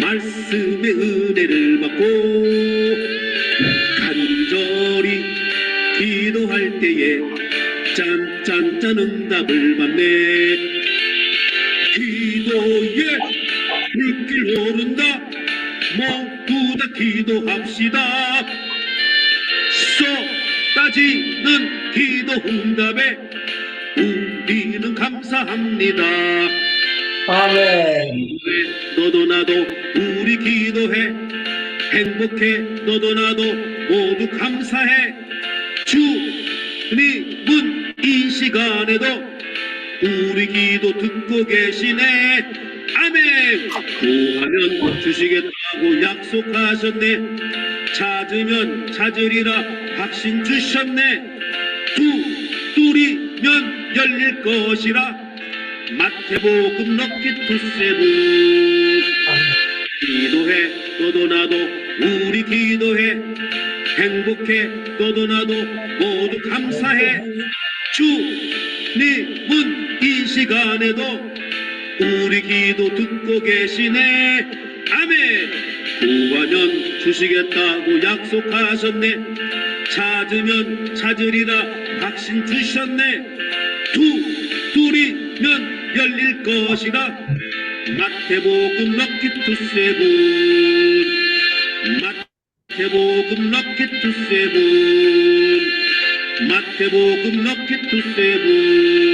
말씀의 은혜를 받고 간절히 기도할 때에 짠짠짠 응답을 받네. 기도에 불길 오른다. 모두 다 기도합시다. 쏟아지는 기도 응답에 우리는 감사합니다. 아멘. 너도 나도 우리 기도해. 행복해. 너도 나도 모두 감사해. 주님은 이 시간에도 우리 기도 듣고 계시네. 아멘. 구하면 주시겠다고 약속하셨네. 찾으면 찾으리라 확신 주셨네. 두드리면 열릴 것이라. 마태복음 럭키 투세븐. 기도해. 너도 나도 우리 기도해. 행복해. 너도 나도 모두 감사해. 주님은 이 시간에도 우리 기도 듣고 계시네. 아멘. 구하면 주시겠다고 약속하셨네. 찾으면 찾으리라 확신 주셨네. 두드리면 열릴 것이라. 마태복음 럭키 투세븐. 마태복음 럭키 투세븐. 마태복음 럭키 투세븐.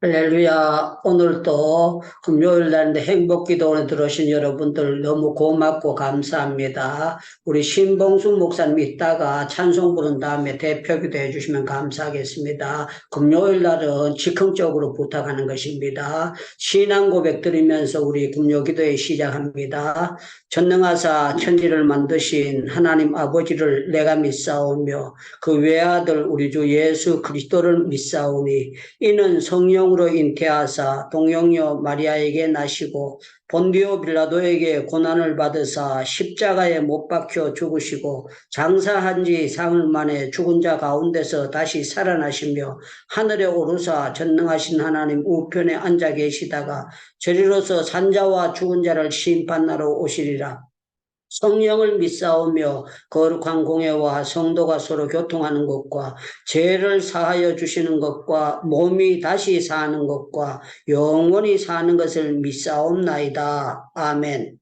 할렐루야. 오늘도 금요일 날인데 행복기도원에 들어오신 여러분들 너무 고맙고 감사합니다. 우리 신봉수 목사님 이따가 찬송 부른 다음에 대표기도 해주시면 감사하겠습니다. 금요일 날은 즉흥적으로 부탁하는 것입니다. 신앙 고백 드리면서 우리 금요기도회 시작합니다. 전능하사 천지를 만드신 하나님 아버지를 내가 믿사오며 그 외아들 우리 주 예수 그리스도를 믿사오니 이는 성령으로 잉태하사 동정녀 마리아에게 나시고 본디오 빌라도에게 고난을 받으사 십자가에 못 박혀 죽으시고 장사한 지 사흘 만에 죽은 자 가운데서 다시 살아나시며 하늘에 오르사 전능하신 하나님 우편에 앉아 계시다가 저리로서 산자와 죽은 자를 심판하러 오시리라. 성령을 믿사오며 거룩한 공예와 성도가 서로 교통하는 것과 죄를 사하여 주시는 것과 몸이 다시 사는 것과 영원히 사는 것을 믿사옵나이다. 아멘.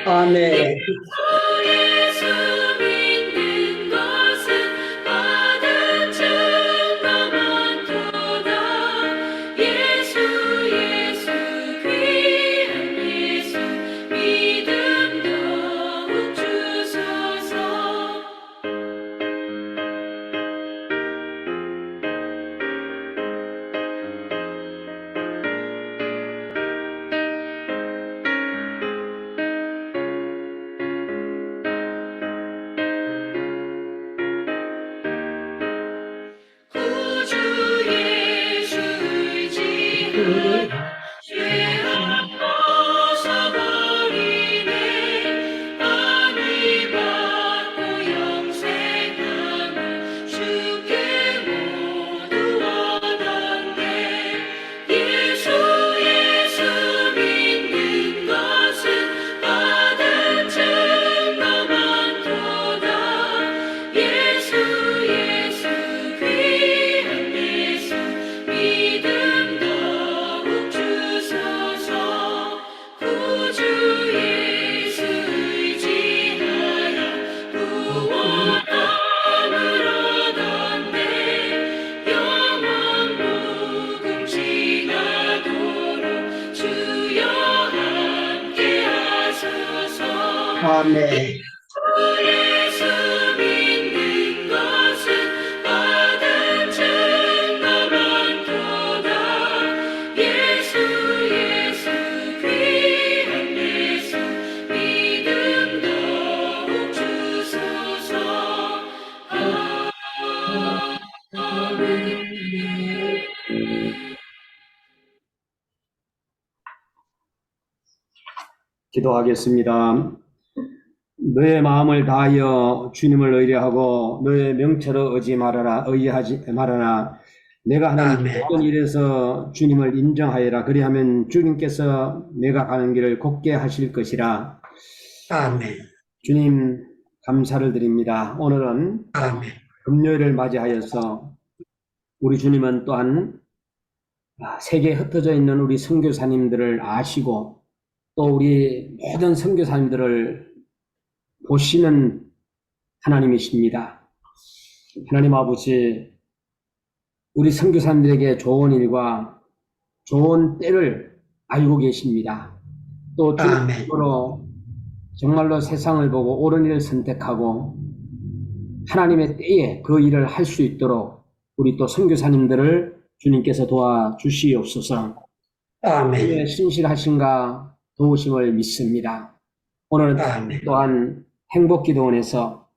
아멘. 아멘. 예수 믿는 것은 받은 증거 많도다. 예수 귀한 예수 믿음 더욱 주소서. 아멘. 기도하겠습니다. 너의 마음을 다하여 주님을 의뢰하고 너의 명철을 의지하지 말아라. 내가 하는 아멘. 모든 일에서 주님을 인정하여라. 그리하면 주님께서 내가 가는 길을 곱게 하실 것이라. 아멘. 주님 감사를 드립니다. 오늘은 아멘. 금요일을 맞이하여서 우리 주님은 또한 세계에 흩어져 있는 우리 선교사님들을 아시고 또 우리 모든 선교사님들을 보시는 하나님이십니다. 하나님 아버지, 우리 선교사님들에게 좋은 일과 좋은 때를 알고 계십니다. 또 아멘. 주님으로 정말로 세상을 보고 옳은 일을 선택하고 하나님의 때에 그 일을 할 수 있도록 우리 또 선교사님들을 주님께서 도와주시옵소서. 아멘. 주님의 신실하신가 도우심을 믿습니다. 오늘 아멘. 또한 행복기도원에서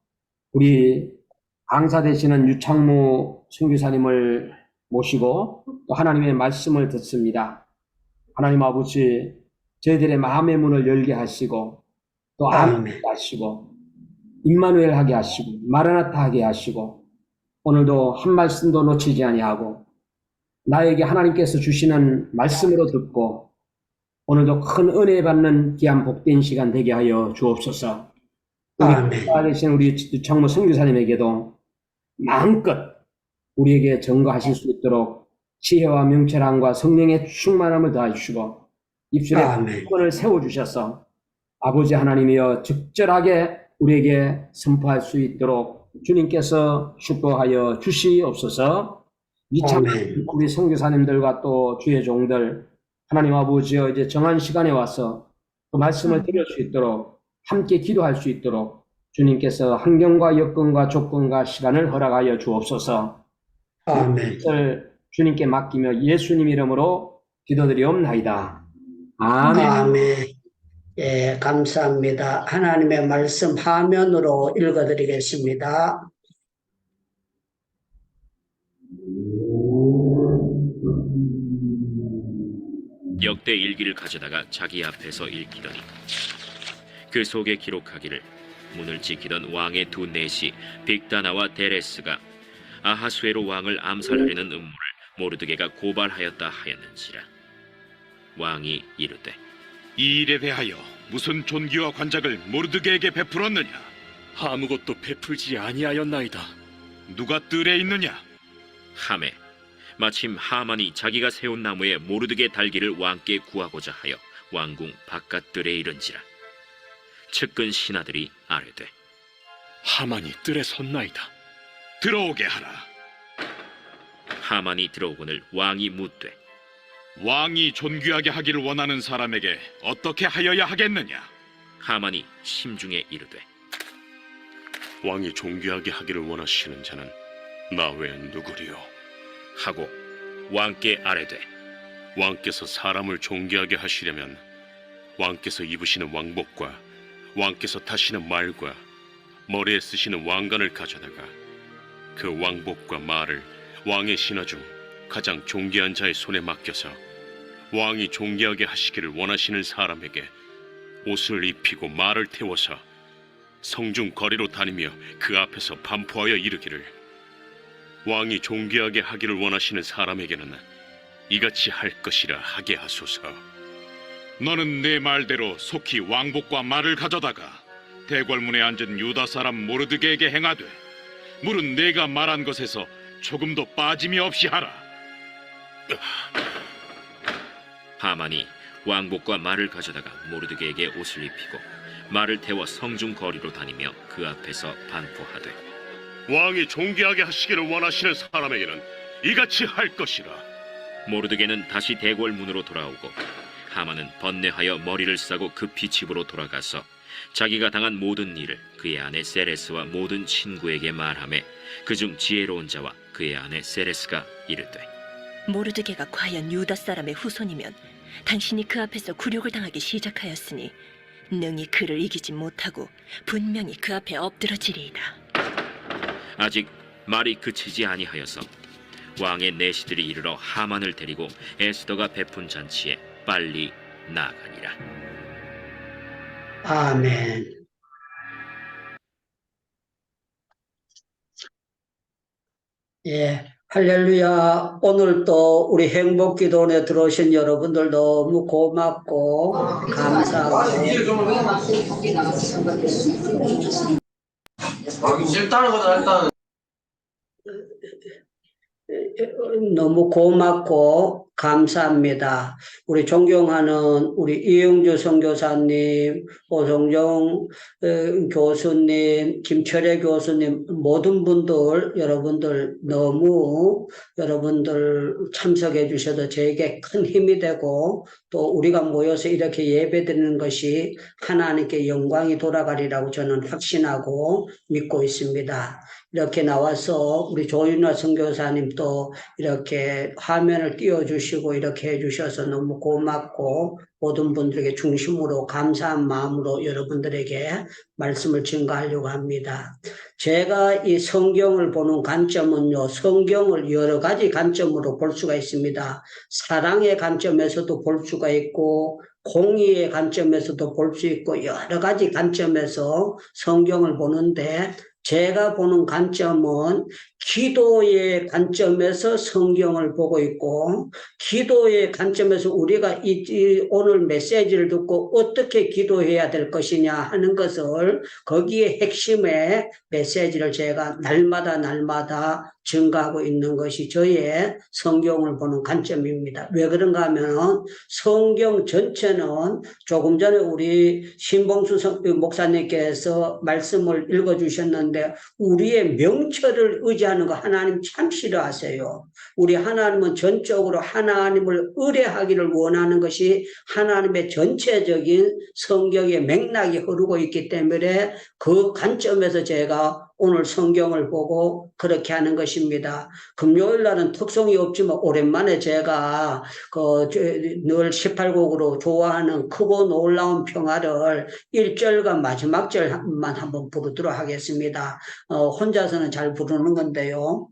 우리 강사 되시는 유창무 선교사님을 모시고 또 하나님의 말씀을 듣습니다. 하나님 아버지, 저희들의 마음의 문을 열게 하시고 또 아멘하게 하시고 임마누엘 하게 하시고 마라나타 하게 하시고 오늘도 한 말씀도 놓치지 아니하고 나에게 하나님께서 주시는 말씀으로 듣고 오늘도 큰 은혜 받는 귀한 복된 시간 되게 하여 주옵소서. 아멘. 계신 우리 유창무 선교사님에게도 마음껏 우리에게 증거하실 수 있도록 지혜와 명철함과 성령의 충만함을 더하시고 입술에 아멘. 권을 세워주셔서 아버지 하나님이여 적절하게 우리에게 선포할 수 있도록 주님께서 축복하여 주시옵소서. 이참 아멘. 우리 선교사님들과 또 주의 종들 하나님 아버지여 이제 정한 시간에 와서 그 말씀을 드릴 수 있도록 함께 기도할 수 있도록 주님께서 환경과 여건과 조건과 시간을 허락하여 주옵소서. 아멘. 이것을 주님께 맡기며 예수님 이름으로 기도드리옵나이다. 아멘. 아멘. 예, 감사합니다. 하나님의 말씀 화면으로 읽어드리겠습니다. 역대 일기를 가져다가 자기 앞에서 읽히더니 그 속에 기록하기를 문을 지키던 왕의 두 내시 빅다나와 데레스가 아하수에로 왕을 암살하려는 음모를 모르드게가 고발하였다 하였는지라. 왕이 이르되 이 일에 대하여 무슨 존귀와 관작을 모르드게에게 베풀었느냐? 아무것도 베풀지 아니하였나이다. 누가 뜰에 있느냐? 하매 마침 하만이 자기가 세운 나무에 모르드게 달기를 왕께 구하고자 하여 왕궁 바깥들에 이른지라. 측근 신하들이 아뢰되 하만이 뜰에 섰나이다. 들어오게 하라. 하만이 들어오거늘 왕이 묻되 왕이 존귀하게 하기를 원하는 사람에게 어떻게 하여야 하겠느냐? 하만이 심중에 이르되 왕이 존귀하게 하기를 원하시는 자는 나 외엔 누구리요? 하고 왕께 아뢰되 왕께서 사람을 존귀하게 하시려면 왕께서 입으시는 왕복과 왕께서 타시는 말과 머리에 쓰시는 왕관을 가져다가 그 왕복과 말을 왕의 신하 중 가장 존귀한 자의 손에 맡겨서 왕이 존귀하게 하시기를 원하시는 사람에게 옷을 입히고 말을 태워서 성중 거리로 다니며 그 앞에서 반포하여 이르기를 왕이 존귀하게 하기를 원하시는 사람에게는 이같이 할 것이라 하게 하소서. 너는 내 말대로 속히 왕복과 말을 가져다가 대궐문에 앉은 유다 사람 모르드게에게 행하되 물은 내가 말한 것에서 조금도 빠짐이 없이 하라. 하만이 왕복과 말을 가져다가 모르드게에게 옷을 입히고 말을 태워 성중 거리로 다니며 그 앞에서 반포하되 왕이 존귀하게 하시기를 원하시는 사람에게는 이같이 할 것이라. 모르드게는 다시 대궐 문으로 돌아오고 하만은 번뇌하여 머리를 싸고 급히 집으로 돌아가서 자기가 당한 모든 일을 그의 아내 세레스와 모든 친구에게 말하매 그중 지혜로운 자와 그의 아내 세레스가 이르되 모르드게가 과연 유다 사람의 후손이면 당신이 그 앞에서 굴욕을 당하기 시작하였으니 능히 그를 이기지 못하고 분명히 그 앞에 엎드러지리이다. 아직 말이 그치지 아니하여서 왕의 내시들이 이르러 하만을 데리고 에스더가 베푼 잔치에 빨리 나아가니라. 아멘. 예, 할렐루야. 오늘 또 우리 행복기도원에 들어오신 여러분들 너무 고맙고 감사하고 너무 고맙고 감사합니다. 우리 존경하는 우리 이영주 선교사님, 오성정 교수님, 김철애 교수님, 모든 분들, 여러분들 너무 여러분들 참석해 주셔서 저에게 큰 힘이 되고 또 우리가 모여서 이렇게 예배드리는 것이 하나님께 영광이 돌아가리라고 저는 확신하고 믿고 있습니다. 이렇게 나와서 우리 조윤아 선교사님도 이렇게 화면을 띄워주시고 이렇게 해주셔서 너무 고맙고 모든 분들에게 중심으로 감사한 마음으로 여러분들에게 말씀을 증거하려고 합니다. 제가 이 성경을 보는 관점은요, 성경을 여러 가지 관점으로 볼 수가 있습니다. 사랑의 관점에서도 볼 수가 있고 공의의 관점에서도 볼 수 있고 여러 가지 관점에서 성경을 보는데 제가 보는 관점은 기도의 관점에서 성경을 보고 있고 기도의 관점에서 우리가 오늘 메시지를 듣고 어떻게 기도해야 될 것이냐 하는 것을 거기에 핵심의 메시지를 제가 날마다 증가하고 있는 것이 저의 성경을 보는 관점입니다. 왜 그런가 하면 성경 전체는 조금 전에 우리 신봉수 목사님께서 말씀을 읽어주셨는데 우리의 명철을 의지하는 거 하나님 참 싫어하세요. 우리 하나님은 전적으로 하나님을 의뢰하기를 원하는 것이 하나님의 전체적인 성경의 맥락이 흐르고 있기 때문에 그 관점에서 제가 오늘 성경을 보고 그렇게 하는 것입니다. 금요일 날은 특성이 없지만 오랜만에 제가 늘 18곡으로 좋아하는 크고 놀라운 평화를 1절과 마지막 절만 한번 부르도록 하겠습니다. 혼자서는 잘 부르는 건데요.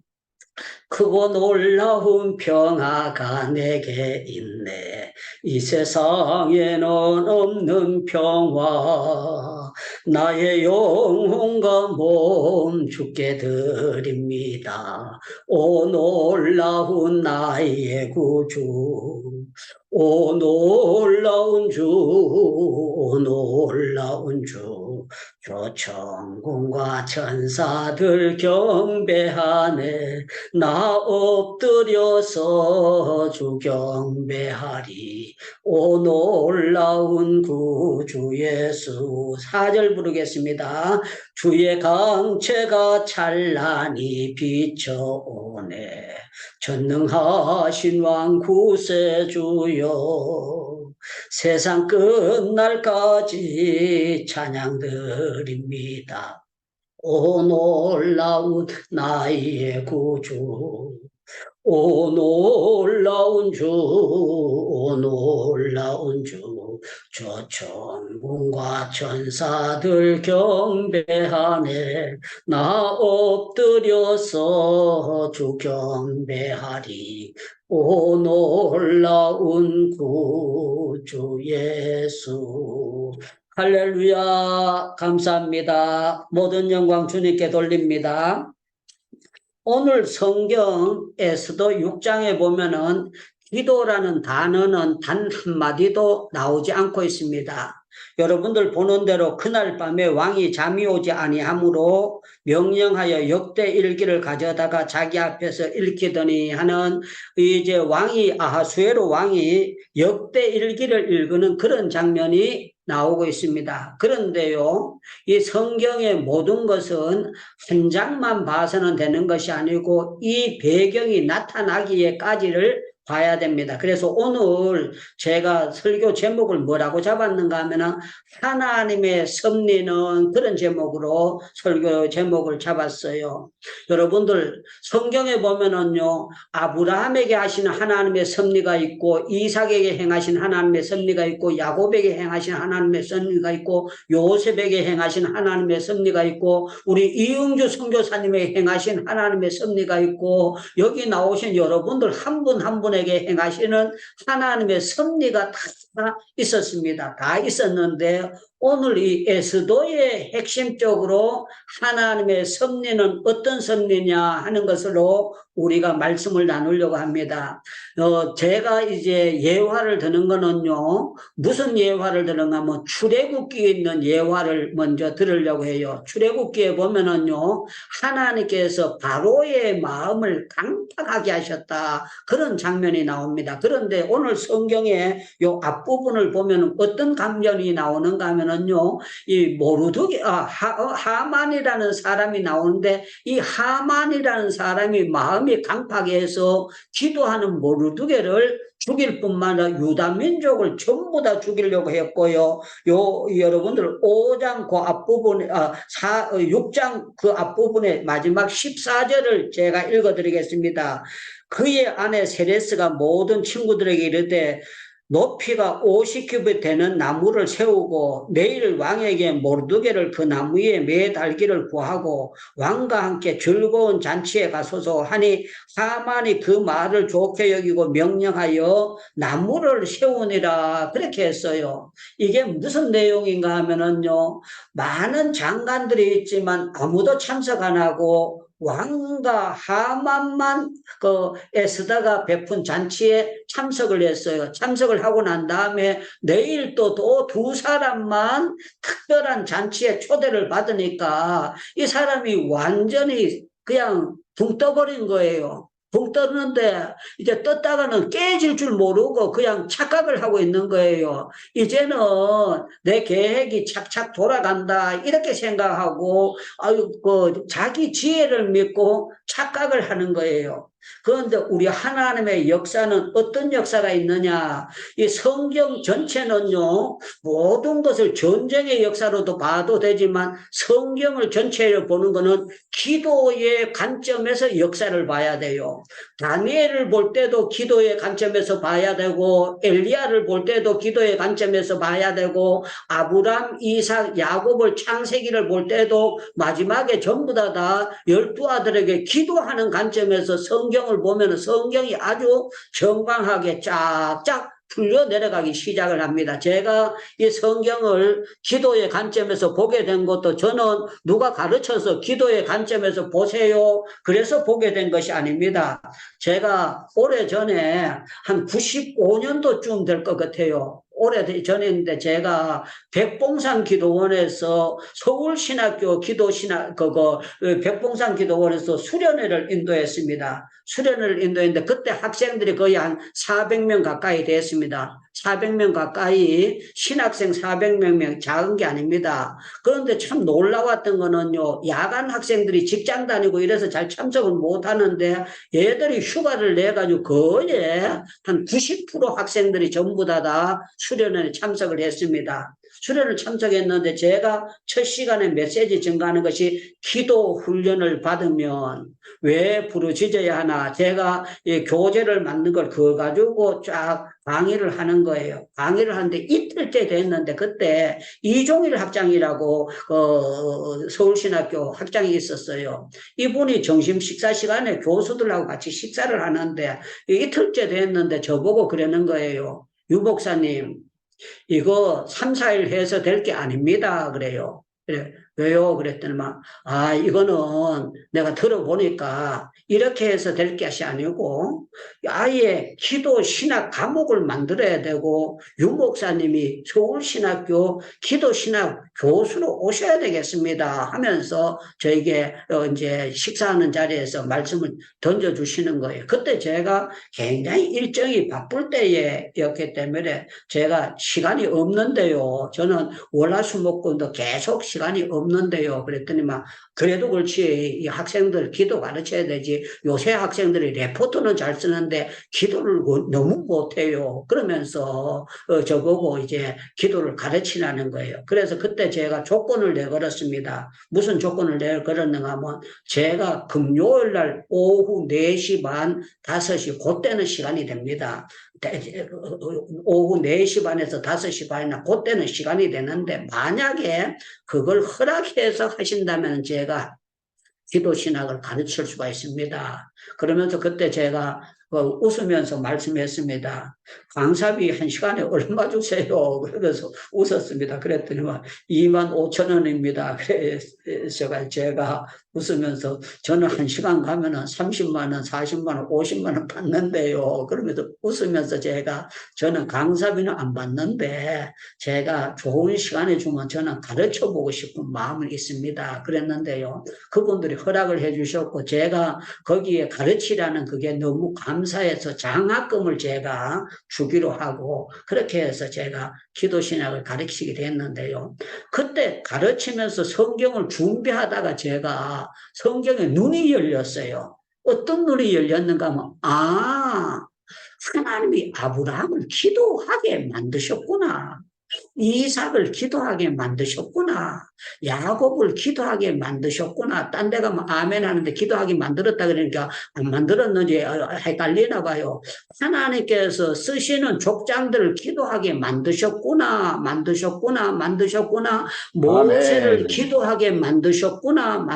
크고 놀라운 평화가 내게 있네. 이 세상에는 없는 평화. 나의 영혼과 몸 주께 드립니다. 오 놀라운 나의 구주. 오 놀라운 주. 오 놀라운 주. 조천군과 천사들 경배하네. 나 엎드려서 주 경배하리. 오 놀라운 구주 예수. 4절 부르겠습니다. 주의 강체가 찬란히 비춰오네. 전능하신 왕 구세주여. 세상 끝날까지 찬양드립니다. 오 놀라운 나의 구주. 오 놀라운 주. 오 놀라운 주. 조천군과 천사들 경배하네. 나 엎드려서 주 경배하리. 오 놀라운 구주 예수. 할렐루야. 감사합니다. 모든 영광 주님께 돌립니다. 오늘 성경에서도 6장에 보면은 기도라는 단어는 단 한마디도 나오지 않고 있습니다. 여러분들 보는 대로 그날 밤에 왕이 잠이 오지 아니하므로 명령하여 역대 일기를 가져다가 자기 앞에서 읽히더니 하는 이제 왕이 아하수에로 왕이 역대 일기를 읽는 그런 장면이 나오고 있습니다. 그런데요, 이 성경의 모든 것은 한 장만 봐서는 되는 것이 아니고 이 배경이 나타나기에까지를 봐야 됩니다. 그래서 오늘 제가 설교 제목을 뭐라고 잡았는가 하면은 하나님의 섭리는 그런 제목으로 설교 제목을 잡았어요. 여러분들 성경에 보면은요, 아브라함에게 하시는 하나님의 섭리가 있고, 이삭에게 행하신 하나님의 섭리가 있고, 야곱에게 행하신 하나님의 섭리가 있고, 요셉에게 행하신 하나님의 섭리가 있고, 우리 이응주 선교사님에게 행하신 하나님의 섭리가 있고, 여기 나오신 여러분들 한 분 한 분에게 행하시는 하나님의 섭리가 다 있었습니다. 다 있었는데 오늘 이 에스더의 핵심적으로 하나님의 섭리는 어떤 섭리냐 하는 것으로 우리가 말씀을 나누려고 합니다. 제가 이제 예화를 드는 거는요, 무슨 예화를 드는가 하면 출애굽기에 있는 예화를 먼저 들으려고 해요. 출애굽기에 보면은요, 하나님께서 바로의 마음을 강팍하게 하셨다, 그런 장면이 나옵니다. 그런데 오늘 성경의 요 앞부분을 보면 어떤 감정이 나오는가 하면은요, 이 하만이라는 사람이 나오는데, 이 하만이라는 사람이 마음이 강팍해 해서 기도하는 모르드게를 죽일 뿐만 아니라 유다 민족을 전부 다 죽이려고 했고요. 여러분들 5장 그 앞부분에 6장 그 앞부분에 마지막 14절을 제가 읽어드리겠습니다. 그의 아내 세레스가 모든 친구들에게 이르되 높이가 50규빗 되는 나무를 세우고 내일 왕에게 모르드게를 그 나무 위에 매달기를 구하고 왕과 함께 즐거운 잔치에 가소서 하니, 하만이 그 말을 좋게 여기고 명령하여 나무를 세우니라, 그렇게 했어요. 이게 무슨 내용인가 하면은요, 많은 장관들이 있지만 아무도 참석 안 하고 왕과 하만만 그 에스더가 베푼 잔치에 참석을 했어요. 참석을 하고 난 다음에 내일 또 두 사람만 특별한 잔치에 초대를 받으니까 이 사람이 완전히 그냥 붕 떠버린 거예요. 붕 떴는데 이제 떴다가는 깨질 줄 모르고 그냥 착각을 하고 있는 거예요. 이제는 내 계획이 착착 돌아간다, 이렇게 생각하고 자기 지혜를 믿고 착각을 하는 거예요. 그런데 우리 하나님의 역사는 어떤 역사가 있느냐? 이 성경 전체는요, 모든 것을 전쟁의 역사로도 봐도 되지만 성경을 전체를 보는 것은 기도의 관점에서 역사를 봐야 돼요. 다니엘을 볼 때도 기도의 관점에서 봐야 되고, 엘리야를 볼 때도 기도의 관점에서 봐야 되고, 아브람, 이삭, 야곱을 창세기를 볼 때도 마지막에 전부 다 12아들에게 기도하는 관점에서 성경을 보면 성경이 아주 정강하게 쫙쫙 풀려 내려가기 시작을 합니다. 제가 이 성경을 기도의 관점에서 보게 된 것도 저는 누가 가르쳐서 기도의 관점에서 보세요, 그래서 보게 된 것이 아닙니다. 제가 오래전에 한 95년도쯤 될 것 같아요. 오래전인데 제가 백봉산 기도원에서 서울신학교 백봉산 기도원에서 수련회를 인도했습니다. 수련회를 인도했는데 그때 학생들이 거의 한 400명 가까이 됐습니다. 400명 가까이, 신학생 400명, 작은 게 아닙니다. 그런데 참 놀라웠던 거는요, 야간 학생들이 직장 다니고 이래서 잘 참석을 못 하는데 얘들이 휴가를 내가지고 거의 한 90% 학생들이 전부 다 수련회에 참석을 했습니다. 수련을 참석했는데 제가 첫 시간에 메시지 증가하는 것이 기도 훈련을 받으면 왜 부르짖어야 하나, 제가 이 교재를 만든 걸 그거 가지고 쫙 강의를 하는 거예요. 강의를 하는데 이틀째 됐는데 그때 이종일 학장이라고 서울신학교 학장이 있었어요. 이분이 점심 식사 시간에 교수들하고 같이 식사를 하는데 이틀째 됐는데 저보고 그러는 거예요. 유 목사님, 이거 3, 4일 해서 될 게 아닙니다, 그래요. 그래, 왜요? 그랬더니 이거는 내가 들어보니까 이렇게 해서 될 것이 아니고 아예 기도 신학 과목을 만들어야 되고, 유 목사님이 서울신학교 기도 신학 교수로 오셔야 되겠습니다 하면서 저에게 이제 식사하는 자리에서 말씀을 던져주시는 거예요. 그때 제가 굉장히 일정이 바쁠 때였기 때문에 제가 시간이 없는데요. 저는 월화수목금도 계속 시간이 없는데요. 그랬더니 막 그래도 그렇지 이 학생들 기도 가르쳐야 되지. 요새 학생들이 레포트는 잘 쓰는데 기도를 너무 못해요. 그러면서 저보고 이제 기도를 가르치라는 거예요. 그래서 그때 제가 조건을 내걸었습니다. 무슨 조건을 내걸었는가 하면 제가 금요일 날 오후 4시 반, 5시 그때는 시간이 됩니다. 오후 4시 반에서 5시 반이나 그때는 시간이 되는데 만약에 그걸 허락해서 하신다면 제가 기도 신학을 가르칠 수가 있습니다. 그러면서 그때 제가 웃으면서 말씀했습니다. 강사비 1시간에 얼마 주세요? 그래서 웃었습니다. 그랬더니 25,000원입니다. 그래서 제가 웃으면서 저는 1시간 가면은 30만 원, 40만 원, 50만 원 받는데요. 그러면서 웃으면서 저는 강사비는 안 받는데 제가 좋은 시간에 주면 저는 가르쳐 보고 싶은 마음은 있습니다. 그랬는데요. 그분들이 허락을 해 주셨고 제가 거기에 가르치라는 그게 너무 감사해서 장학금을 제가 주기로 하고 그렇게 해서 제가 기도신학을 가르치게 됐는데요. 그때 가르치면서 성경을 준비하다가 제가 성경에 눈이 열렸어요. 어떤 눈이 열렸는가 하면 하나님이 아브라함을 기도하게 만드셨구나. 이삭을 기도하게 만드셨구나. 야곱을 기도하게 만드셨구나. 딴 데 가면 아멘 하는데 기도하게 만들었다 그러니까 안 만들었는지 헷갈리나 봐요. 하나님께서 쓰시는 족장들을 기도하게 만드셨구나. 모세를 기도하게 만드셨구나.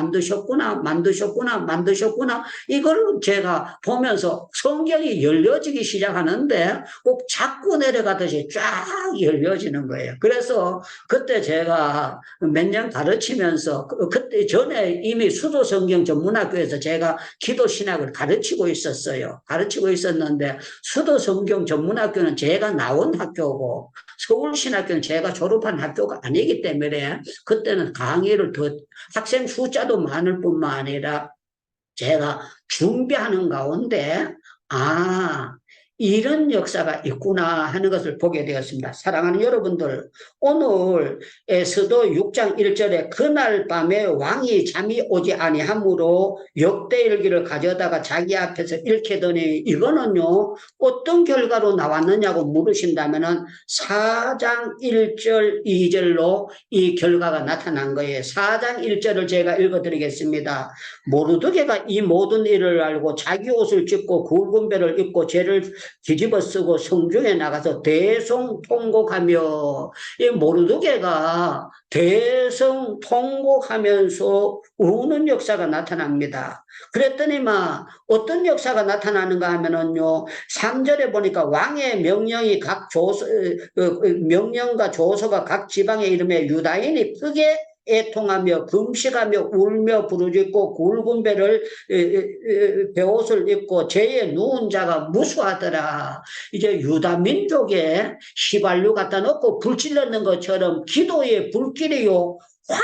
이걸 제가 보면서 성경이 열려지기 시작하는데 꼭 자꾸 내려가듯이 쫙 열려지는 거예요. 그래서 그때 제가 몇 년 가르치면서 그때 전에 이미 수도성경 전문학교에서 제가 기도신학을 가르치고 있었어요. 가르치고 있었는데 수도성경 전문학교는 제가 나온 학교고 서울신학교는 제가 졸업한 학교가 아니기 때문에 그때는 강의를 학생 숫자도 많을 뿐만 아니라 제가 준비하는 가운데 이런 역사가 있구나 하는 것을 보게 되었습니다. 사랑하는 여러분들, 오늘 에스더 6장 1절에 그날 밤에 왕이 잠이 오지 아니하므로 역대일기를 가져다가 자기 앞에서 읽히더니 이거는요 어떤 결과로 나왔느냐고 물으신다면은 4장 1절 2절로 이 결과가 나타난 거예요. 4장 1절을 제가 읽어드리겠습니다. 모르드게가 이 모든 일을 알고 자기 옷을 찢고 굵은 배를 입고 죄를 뒤집어 쓰고 성중에 나가서 대성통곡하며 이 모르드게가 대성통곡하면서 우는 역사가 나타납니다. 그랬더니 어떤 역사가 나타나는가 하면은요 3절에 보니까 왕의 명령이 명령과 조서가 각 지방에 이름에 유다인이 크게 애통하며 금식하며 울며 부르짖고 굵은 베옷을 입고 죄에 누운 자가 무수하더라. 이제 유다 민족에 휘발유 갖다 놓고 불 질렀는 것처럼 기도의 불길이요 확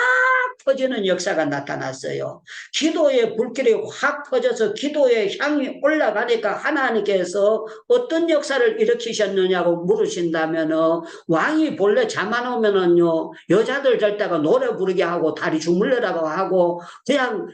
퍼지는 역사가 나타났어요. 기도의 불길이 확 퍼져서 기도의 향이 올라가니까 하나님께서 어떤 역사를 일으키셨느냐고 물으신다면 왕이 본래 잠 안 오면은요 여자들 잘 때가 노래 부르게 하고 다리 주물러라고 하고 그냥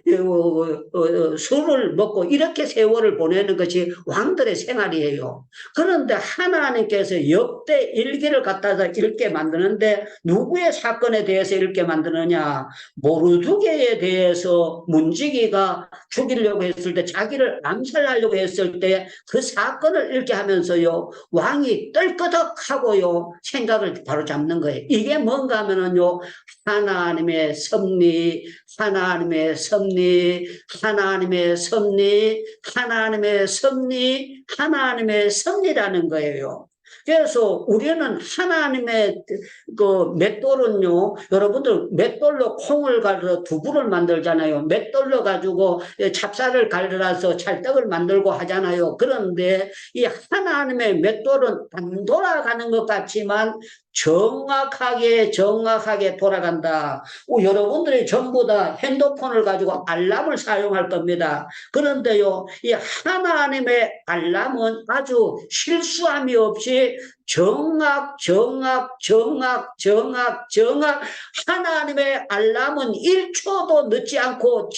술을 먹고 이렇게 세월을 보내는 것이 왕들의 생활이에요. 그런데 하나님께서 역대 일기를 갖다가 읽게 만드는데 누구의 사건에 대해서 읽게 만드느냐? 모르드게에 대해서 문지기가 죽이려고 했을 때 자기를 암살하려고 했을 때 그 사건을 읽게 하면서요 왕이 떨끄덕하고요 생각을 바로 잡는 거예요. 이게 뭔가 하면은요 하나님의 섭리 하나님의 섭리라는 거예요. 그래서 우리는 하나님의 그 맷돌은요, 여러분들 맷돌로 콩을 갈아 두부를 만들잖아요. 맷돌로 가지고 찹쌀을 갈아서 찰떡을 만들고 하잖아요. 그런데 이 하나님의 맷돌은 안 돌아가는 것 같지만 정확하게 돌아간다. 여러분들이 전부 다 핸드폰을 가지고 알람을 사용할 겁니다. 그런데요, 이 하나님의 알람은 아주 실수함이 없이 정확 하나님의 알람은 1초도 늦지 않고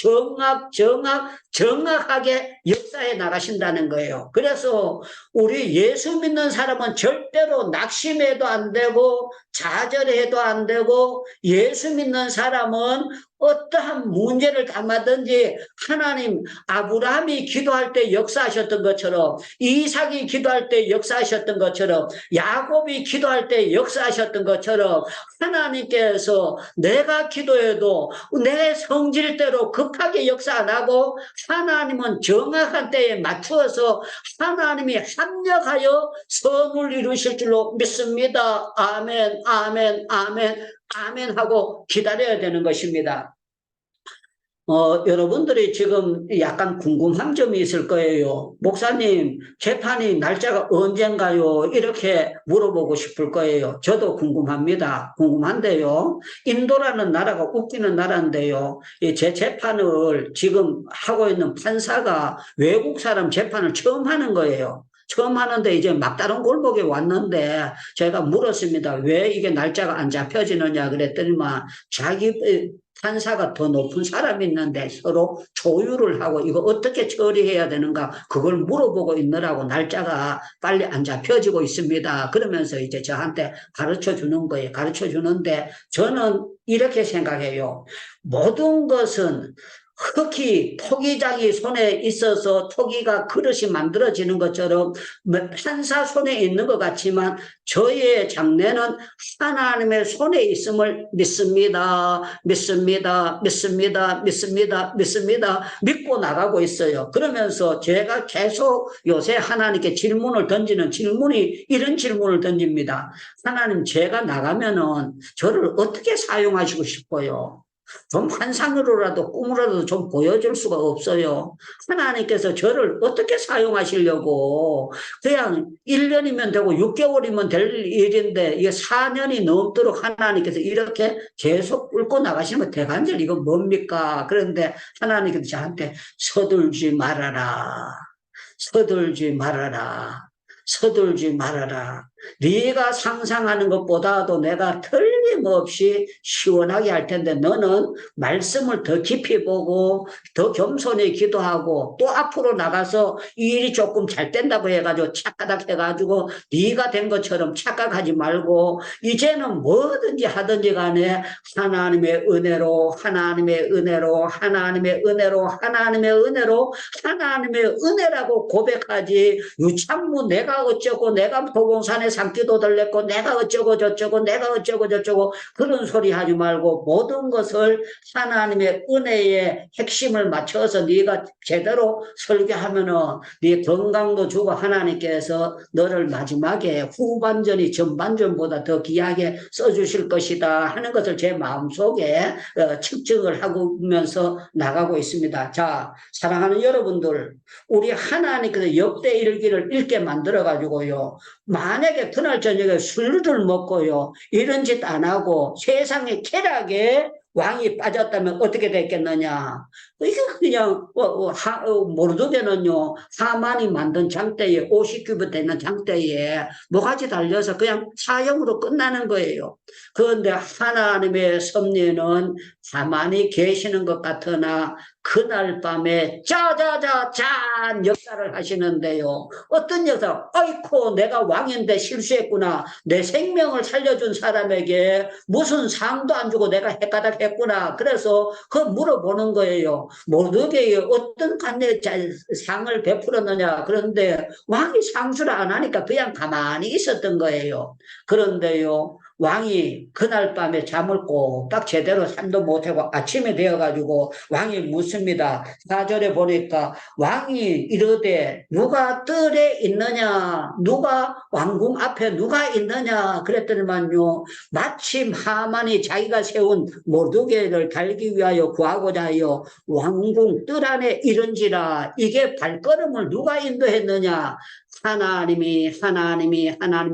정확하게 역사해 나가신다는 거예요. 그래서 우리 예수 믿는 사람은 절대로 낙심해도 안 되고 좌절해도 안 되고, 예수 믿는 사람은 어떠한 문제를 담아든지 하나님, 아브라함이 기도할 때 역사하셨던 것처럼, 이삭이 기도할 때 역사하셨던 것처럼, 야곱이 기도할 때 역사하셨던 것처럼 하나님께서 내가 기도해도 내 성질대로 급하게 역사 안 하고 하나님은 정확한 때에 맞추어서 하나님이 합력하여 선을 이루실 줄로 믿습니다. 아멘, 아멘, 아멘, 아멘 하고 기다려야 되는 것입니다. 여러분들이 지금 약간 궁금한 점이 있을 거예요. 목사님, 재판이 날짜가 언젠가요? 이렇게 물어보고 싶을 거예요. 저도 궁금합니다. 궁금한데요. 인도라는 나라가 웃기는 나라인데요. 제 재판을 지금 하고 있는 판사가 외국 사람 재판을 처음 하는 거예요. 처음 하는데 이제 막다른 골목에 왔는데 제가 물었습니다. 왜 이게 날짜가 안 잡혀지느냐 그랬더니만 자기 판사가 더 높은 사람이 있는데 서로 조율을 하고 이거 어떻게 처리해야 되는가 그걸 물어보고 있느라고 날짜가 빨리 안 잡혀지고 있습니다. 그러면서 이제 저한테 가르쳐 주는 거예요. 가르쳐 주는데 저는 이렇게 생각해요. 모든 것은 흙이 토기장이 손에 있어서 토기가 그릇이 만들어지는 것처럼 판사 손에 있는 것 같지만 저의 장래는 하나님의 손에 있음을 믿습니다. 믿고 나가고 있어요. 그러면서 제가 계속 요새 하나님께 질문을 던지는 질문이 이런 질문을 던집니다. 하나님, 제가 나가면은 저를 어떻게 사용하시고 싶어요? 좀 환상으로라도 꿈으로라도 좀 보여줄 수가 없어요. 하나님께서 저를 어떻게 사용하시려고 그냥 1년이면 되고 6개월이면 될 일인데 이게 4년이 넘도록 하나님께서 이렇게 계속 끌고 나가시면 대간절 이거 뭡니까? 그런데 하나님께서 저한테 서둘지 말아라. 네가 상상하는 것보다도 내가 틀림없이 시원하게 할 텐데 너는 말씀을 더 깊이 보고 더 겸손히 기도하고 또 앞으로 나가서 이 일이 조금 잘 된다고 해가지고 착각해가지고 네가 된 것처럼 착각하지 말고 이제는 뭐든지 하든지 간에 하나님의 은혜로 하나님의 은혜라고 고백하지. 유창무 내가 어쩌고 내가 도봉산에 산기도 들렸고 내가 어쩌고 저쩌고 그런 소리 하지 말고 모든 것을 하나님의 은혜의 핵심을 맞춰서 네가 제대로 설교하면은 네 건강도 주고 하나님께서 너를 마지막에 후반전이 전반전보다 더 귀하게 써주실 것이다 하는 것을 제 마음속에 측정을 하면서 나가고 있습니다. 자, 사랑하는 여러분들, 우리 하나님께서 역대일기를 읽게 만들어가지고요, 만약에 그날 저녁에 술을 먹고요 이런 짓 안 하고 세상의 쾌락에 왕이 빠졌다면 어떻게 됐겠느냐. 이게 그냥 모르드게는요 하만이 만든 장대에 50규빗 되는 장대에 모가지 달려서 그냥 사형으로 끝나는 거예요. 그런데 하나님의 섭리는 가만히 계시는 것 같으나 그날 밤에 짜자자잔 역사를 하시는데요. 어떤 역사? 아이고 내가 왕인데 실수했구나. 내 생명을 살려준 사람에게 무슨 상도 안 주고 내가 헷가닥 했구나. 그래서 그 물어보는 거예요. 모르게 어떤 관내 상을 베풀었느냐. 그런데 왕이 상수를 안 하니까 그냥 가만히 있었던 거예요. 그런데요, 왕이 그날 밤에 잠을 꼬박 제대로 잠도 못하고 아침에 되어가지고 왕이 묻습니다. 4절에 보니까 왕이 이르되 누가 뜰에 있느냐, 누가 왕궁 앞에 누가 있느냐 그랬더니만요, 마침 하만이 자기가 세운 모르드게를 달기 위하여 구하고자 하여 왕궁 뜰 안에 이른지라. 이게 발걸음을 누가 인도했느냐? 하나님이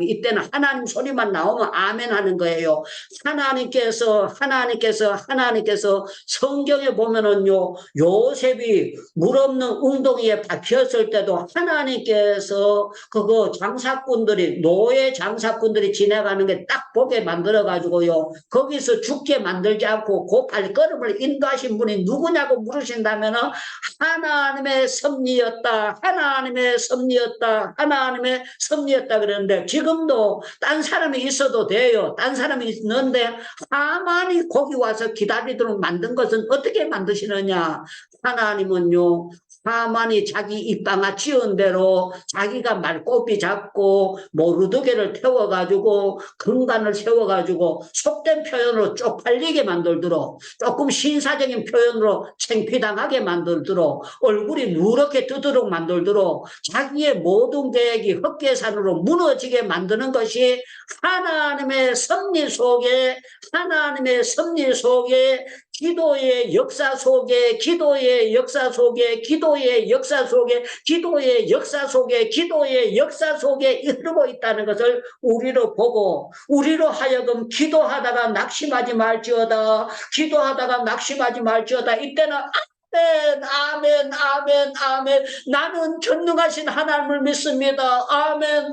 이때는 하나님 소리만 나오면 아멘 하는 거예요. 하나님께서 성경에 보면은요, 요셉이 물 없는 웅덩이에 박혔을 때도 하나님께서 그거 장사꾼들이, 노예 장사꾼들이 지나가는 게 딱 보게 만들어 가지고요, 거기서 죽게 만들지 않고 그 발걸음을 인도하신 분이 누구냐고 물으신다면은 하나님의 섭리였다 그러는데, 지금도 딴 사람이 있어도 돼요. 딴 사람이 있는데 하만이 거기 와서 기다리도록 만든 것은 어떻게 만드시느냐? 하나님은요, 하만이 자기 입방아 지은 대로 자기가 말꼬비 잡고 모르드게를 태워가지고 금관을 세워가지고 속된 표현으로 쪽팔리게 만들도록, 조금 신사적인 표현으로 창피당하게 만들도록, 얼굴이 누렇게 뜨도록 만들도록 자기의 모든 계획이 헛계산으로 무너지게 만드는 것이 하나님의 섭리 속에 기도의 역사 속에 흐르고 있다는 것을 우리로 보고, 우리로 하여금 기도하다가 낙심하지 말지어다. 이때는 아멘. 나는 전능하신 하나님을 믿습니다. 아멘.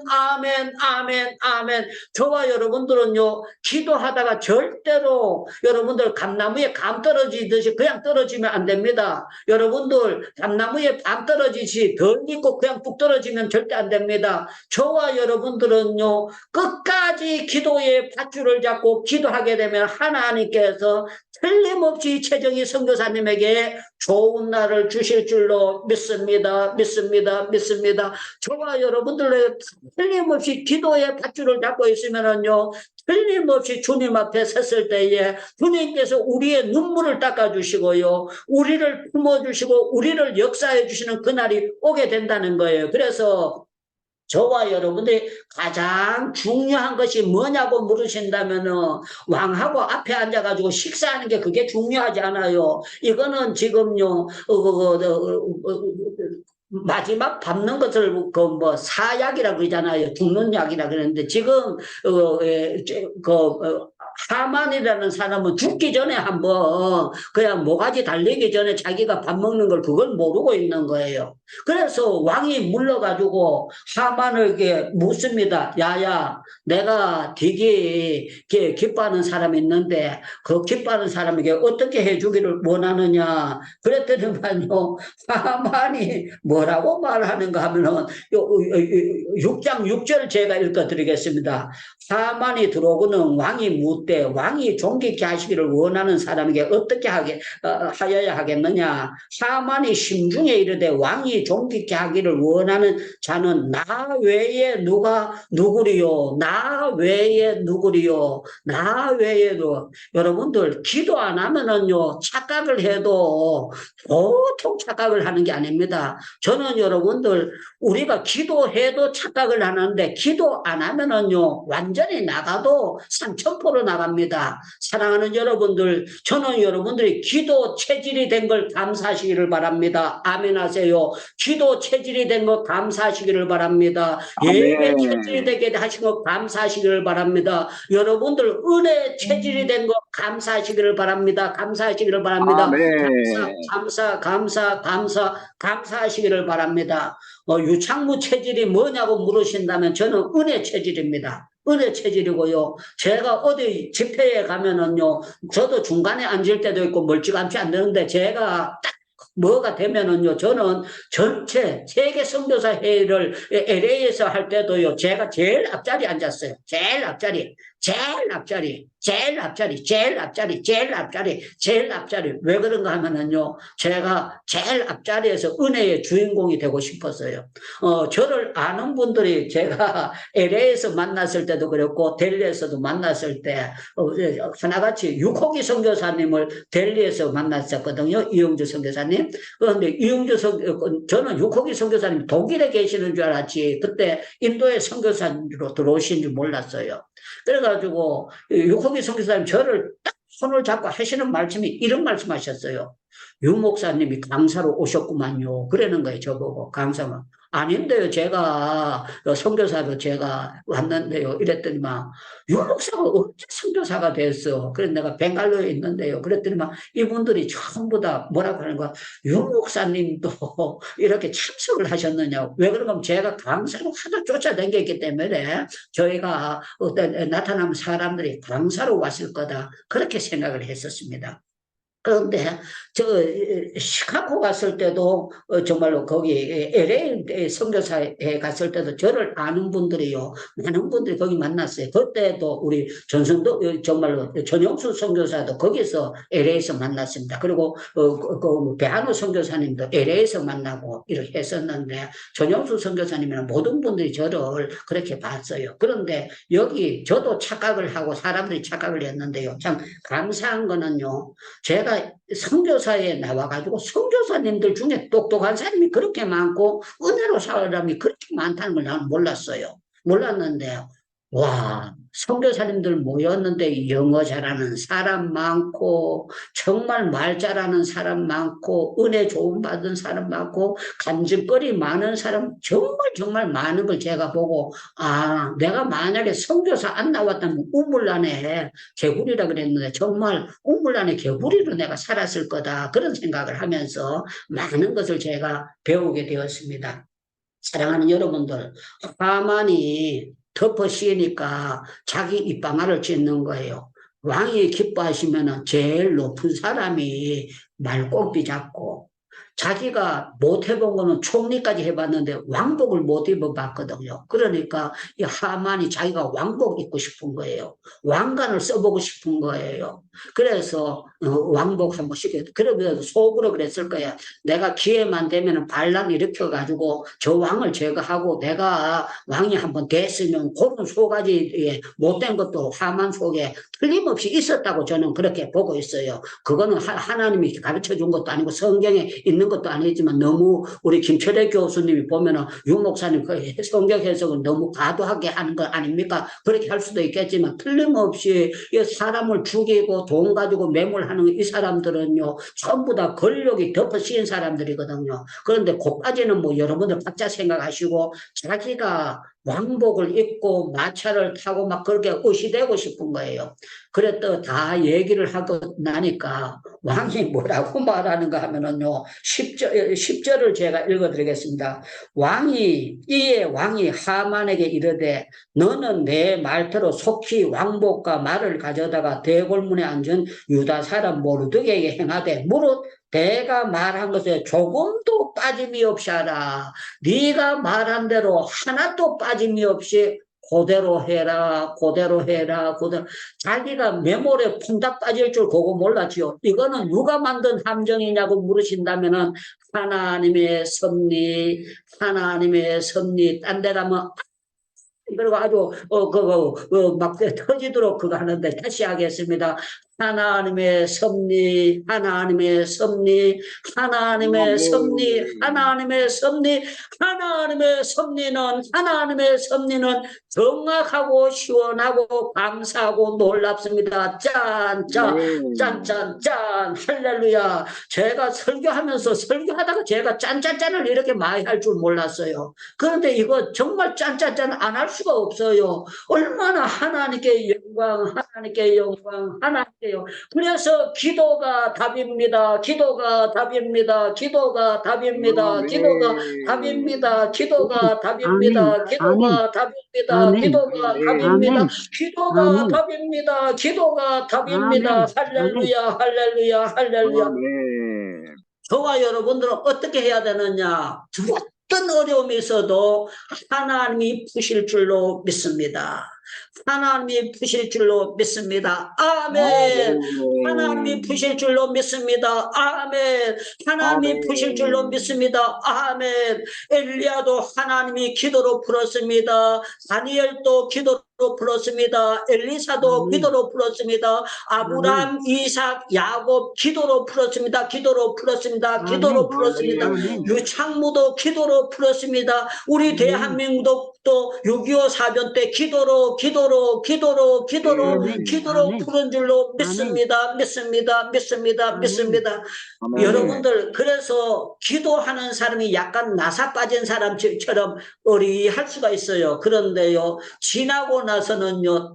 저와 여러분들은요, 기도하다가 절대로 여러분들 감나무에 감 떨어지듯이 그냥 떨어지면 안 됩니다. 여러분들 감나무에 감 떨어지듯이 덜 익고 그냥 뚝 떨어지면 절대 안 됩니다. 저와 여러분들은요, 끝까지 기도의 밧줄을 잡고 기도하게 되면 하나님께서 틀림없이 최정희 선교사님에게 좋은 날을 주실 줄로 믿습니다. 저와 여러분들의 틀림없이 기도의 밧줄을 잡고 있으면은요, 틀림없이 주님 앞에 섰을 때에 주님께서 우리의 눈물을 닦아주시고요, 우리를 품어주시고 우리를 역사해 주시는 그날이 오게 된다는 거예요. 그래서 저와 여러분들이 가장 중요한 것이 뭐냐고 물으신다면은, 왕하고 앞에 앉아가지고 식사하는 게 그게 중요하지 않아요. 이거는 지금요, 마지막 밟는 것을 사약이라고 그러잖아요. 죽는 약이라 그러는데, 지금 하만이라는 사람은 죽기 전에 한번 그냥 모가지 달리기 전에 자기가 밥 먹는 걸 그걸 모르고 있는 거예요. 그래서 왕이 물러가지고 하만에게 묻습니다. 야야, 내가 되게 기뻐하는 사람이 있는데 그 기뻐하는 사람에게 어떻게 해주기를 원하느냐? 그랬더니만요, 하만이 뭐라고 말하는가 하면은 6장 6절 제가 읽어드리겠습니다. 하만이 들어오고는 왕이 묻되, 왕이 존귀케 하시기를 원하는 사람에게 어떻게 하여야 하겠느냐? 하만이 심중에 이르되, 왕이 존귀케 하기를 원하는 자는 나 외에 누구리요? 여러분들, 기도 안 하면은요, 착각을 해도 보통 착각을 하는 게 아닙니다. 저는 여러분들, 우리가 기도해도 착각을 하는데 기도 안 하면은요, 완전히 나가도 삼천포로 나갑니다. 사랑하는 여러분들, 저는 여러분들이 기도 체질이 된 걸 감사하시기를 바랍니다. 아멘 하세요. 기도 체질이 된 거 감사하시기를 바랍니다. 예배 체질이 되게 하신 거 감사하시기를 바랍니다. 여러분들 은혜 체질이 된 거 감사하시기를 바랍니다. 감사하시기를 바랍니다. 유창무 체질이 뭐냐고 물으신다면 저는 은혜 체질입니다. 은혜 체질이고요. 제가 어디 집회에 가면은요, 저도 중간에 앉을 때도 있고 멀찌감치 안 되는데 제가 딱 뭐가 되면은요, 저는 전체 세계 선교사 회의를 LA에서 할 때도요, 제가 제일 앞자리에 앉았어요. 제일 앞자리. 왜 그런가 하면은요, 제가 제일 앞자리에서 은혜의 주인공이 되고 싶었어요. 저를 아는 분들이 제가 LA에서 만났을 때도 그랬고, 델리에서도 만났을 때, 하나같이 육호기 선교사님을 델리에서 만났었거든요. 이영주 선교사님. 그런데 저는 육호기 선교사님 독일에 계시는 줄 알았지, 그때 인도의 선교사로 들어오신 줄 몰랐어요. 그래가지고 육호기 선교사님 저를 딱 손을 잡고 하시는 말씀이 이런 말씀하셨어요. 유 목사님이 강사로 오셨구만요. 그러는 거예요. 저보고. 강사만. 아닌데요. 제가 선교사로 제가 왔는데요. 이랬더니만 유 목사가 어째 선교사가 됐어. 그래서 내가 벵갈로에 있는데요. 그랬더니만 이분들이 전부 다 뭐라고 하는 거야. 유 목사님도 이렇게 참석을 하셨느냐. 왜 그런가 하면 제가 강사로 하도 쫓아다녔기 때문에 저희가 어떤 나타나면 사람들이 강사로 왔을 거다. 그렇게 생각을 했었습니다. 그런데 저 시카고 갔을 때도 정말로 거기 LA 선교사에 갔을 때도 저를 아는 분들이요, 많은 분들이 거기 만났어요. 그때도 우리 전성도 정말로 전영수 선교사도 거기서 LA에서 만났습니다. 그리고 그 배한우 선교사님도 LA에서 만나고 이렇게 했었는데, 전영수 선교사님이나 모든 분들이 저를 그렇게 봤어요. 그런데 여기 저도 착각을 하고 사람들이 착각을 했는데요. 참 감사한 거는요, 제가 선교사에 나와가지고 선교사님들 중에 똑똑한 사람이 그렇게 많고 은혜로 사람이 그렇게 많다는 걸 나는 몰랐는데, 와, 선교사님들 모였는데 영어 잘하는 사람 많고, 정말 말 잘하는 사람 많고, 은혜 좋은 받은 사람 많고, 간증거리 많은 사람 정말 많은 걸 제가 보고, 아, 내가 만약에 선교사 안 나왔다면 우물란에 개구리라 그랬는데 정말 우물란에 개구리로 내가 살았을 거다. 그런 생각을 하면서 많은 것을 제가 배우게 되었습니다. 사랑하는 여러분들, 하만이 덮어 씌우니까 자기 입방아를 찢는 거예요. 왕이 기뻐하시면 제일 높은 사람이 말꼽비 잡고, 자기가 못 해본 거는 총리까지 해봤는데 왕복을 못 입어봤거든요. 그러니까 이 하만이 자기가 왕복 입고 싶은 거예요. 왕관을 써보고 싶은 거예요. 그래서 왕복 한 번씩 해도, 그러면 속으로 그랬을 거야. 내가 기회만 되면 반란 일으켜가지고 저 왕을 제거하고 내가 왕이 한번 됐으면 그런 속가지 못된 것도 하만 속에 틀림없이 있었다고 저는 그렇게 보고 있어요. 그거는 하나님이 가르쳐 준 것도 아니고 성경에 있는 것도 아니지만, 너무 우리 김철애 교수님이 보면은 유 목사님 그 성경 해석을 너무 과도하게 하는 거 아닙니까? 그렇게 할 수도 있겠지만 틀림없이 사람을 죽이고 돈 가지고 매몰하는 이 사람들은요, 전부 다 권력이 덮어 씌인 사람들이거든요. 그런데 그까지는 뭐 여러분들 각자 생각하시고, 자기가 왕복을 입고 마차를 타고 막 그렇게 의시되고 싶은 거예요. 그랬더 다 얘기를 하고 나니까 왕이 뭐라고 말하는가 하면은요, 10절을 제가 읽어드리겠습니다. 이에 왕이 하만에게 이르되, 너는 내 말대로 속히 왕복과 말을 가져다가 대궐문에 앉은 유다 사람 모르드게에게 행하되, 무릇 내가 말한 것에 조금도 빠짐이 없이 하라. 네가 말한 대로 하나도 빠짐이 없이 그대로 해라. 자기가 메모리에 퐁닥 빠질 줄 그거 몰랐지요. 이거는 누가 만든 함정이냐고 물으신다면은 하나님의 섭리, 딴 데 가면 그리고 아주 막 터지도록 그거 하는데, 다시 하겠습니다. 하나님의 섭리, 하나님의 섭리는 정확하고 시원하고 감사하고 놀랍습니다. 짠 할렐루야. 제가 설교하다가 제가 짠짠짠을 이렇게 많이 할 줄 몰랐어요. 그런데 이거 정말 짠짠짠 안 할 수가 없어요. 얼마나 하나님께 영광. 그래서 기도가 답입니다. 할렐루야. 저와 여러분들은 어떻게 해야 되느냐? 어떤 어려움이 있어도 하나님이 푸실 줄로 믿습니다. 하나님이 푸실 줄로 믿습니다. 아멘. 하나님이 푸실 줄로 믿습니다. 아멘. 하나님이 푸실 줄로 믿습니다. 아멘. 엘리야도 하나님이 기도로 풀었습니다. 다니엘도 기도로 풀었습니다. 엘리사도 기도로 풀었습니다. 아브라함, 이삭, 야곱 기도로 풀었습니다. 기도로 풀었습니다. 기도로 풀었습니다. 유창무도 기도로 풀었습니다. 우리 대한민국도 6.25 사변 때 기도로 푸른 줄로 믿습니다. 믿습니다. 여러분들, 그래서 기도하는 사람이 약간 나사 빠진 사람처럼 의리할 수가 있어요. 그런데요, 지나고 나서는요,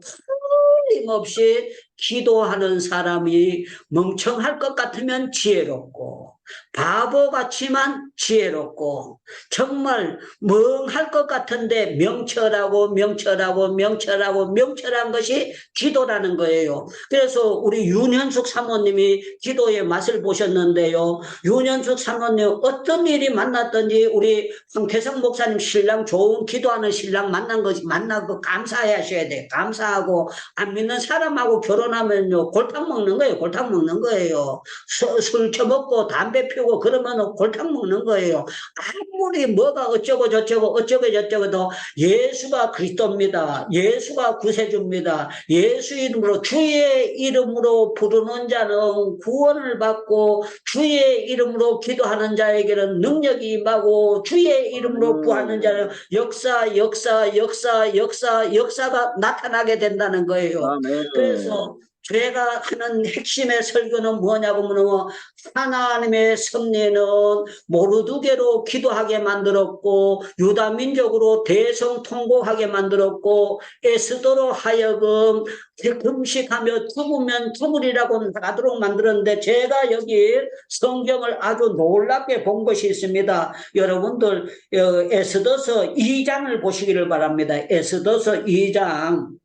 틀림없이 기도하는 사람이 멍청할 것 같으면 지혜롭고, 바보 같지만 지혜롭고, 정말 멍할 것 같은데 명철한 것이 기도라는 거예요. 그래서 우리 윤현숙 사모님이 기도의 맛을 보셨는데요. 윤현숙 사모님 어떤 일이 만났든지 우리 황태성 목사님 신랑, 좋은 기도하는 신랑 만나고 감사하셔야 돼요. 감사하고, 안 믿는 사람하고 결혼하면요, 골탕 먹는 거예요. 술 처먹고 담배 피우고 그러면 골탕 먹는 거예요. 아무리 뭐가 어쩌고 저쩌고도 예수가 그리스도입니다. 예수가 구세주입니다. 예수 이름으로, 주의 이름으로 부르는 자는 구원을 받고, 주의 이름으로 기도하는 자에게는 능력이 임하고, 주의 이름으로 구하는 자는 역사가 나타나게 된다는 거예요. 그래서 제가 하는 핵심의 설교는 뭐냐고 물으면, 하나님의 섭리는 모르드게로 기도하게 만들었고, 유다 민족으로 대성통곡하게 만들었고, 에스더로 하여금 금식하며 죽으면 죽으리라고 하도록 만들었는데, 제가 여기 성경을 아주 놀랍게 본 것이 있습니다. 여러분들 에스더서 2장을 보시기를 바랍니다. 에스더서 2장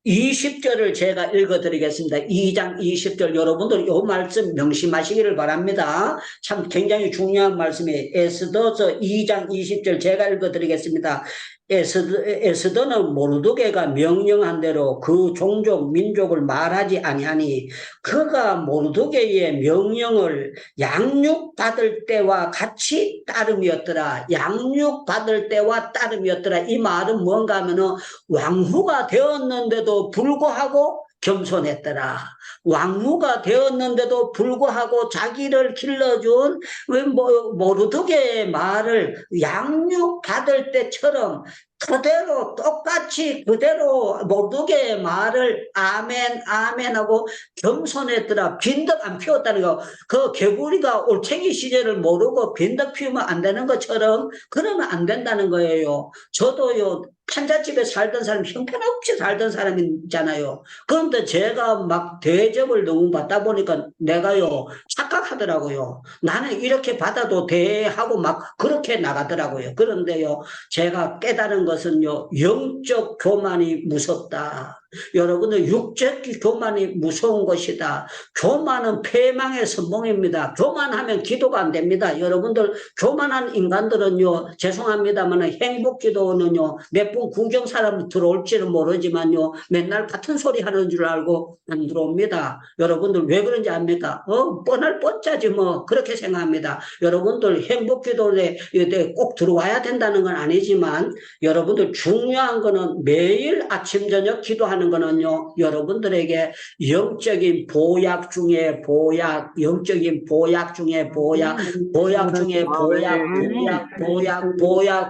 20절을 제가 읽어드리겠습니다. 2장 20절, 여러분들 이 말씀 명심하시기를 바랍니다. 참 굉장히 중요한 말씀이에요. 에스더서 2장 20절 제가 읽어드리겠습니다. 에스더는 모르드게가 명령한 대로 그 종족 민족을 말하지 아니하니 그가 모르드게의 명령을 양육받을 때와 같이 따름이었더라. 양육받을 때와 따름이었더라. 이 말은 뭔가 하면은 왕후가 되었는데도 불구하고 겸손했더라. 왕후가 되었는데도 불구하고 자기를 길러준 모르드게의 말을 양육받을 때처럼 똑같이 그대로 모르드게의 말을 아멘 하고 겸손했더라. 빈덕 안 피웠다는 거. 그 개구리가 올챙이 시절을 모르고 빈덕 피우면 안 되는 것처럼 그러면 안 된다는 거예요. 저도요, 판잣집에 살던 사람, 형편없이 살던 사람이잖아요. 그런데 제가 막 대접을 너무 받다 보니까 내가요, 착각하더라고요. 나는 이렇게 받아도 돼 하고 막 그렇게 나가더라고요. 그런데요, 제가 깨달은 것은요, 영적 교만이 무섭다. 여러분들, 육적 교만이 무서운 것이다. 교만은 패망의 선봉입니다. 교만하면 기도가 안 됩니다. 여러분들, 교만한 인간들은요, 죄송합니다만 행복 기도는요, 몇 분 구경 사람 들어올지는 모르지만요, 맨날 같은 소리 하는 줄 알고 안 들어옵니다. 여러분들 왜 그런지 압니까? 뻔할 뻔짜지 뭐, 그렇게 생각합니다. 여러분들 행복 기도에 꼭 들어와야 된다는 건 아니지만, 여러분들 중요한 거는 매일 아침 저녁 기도하는 거는요, 여러분들에게 영적인 보약 중에 보약, 영적인 보약 중에 보약, 보약 중에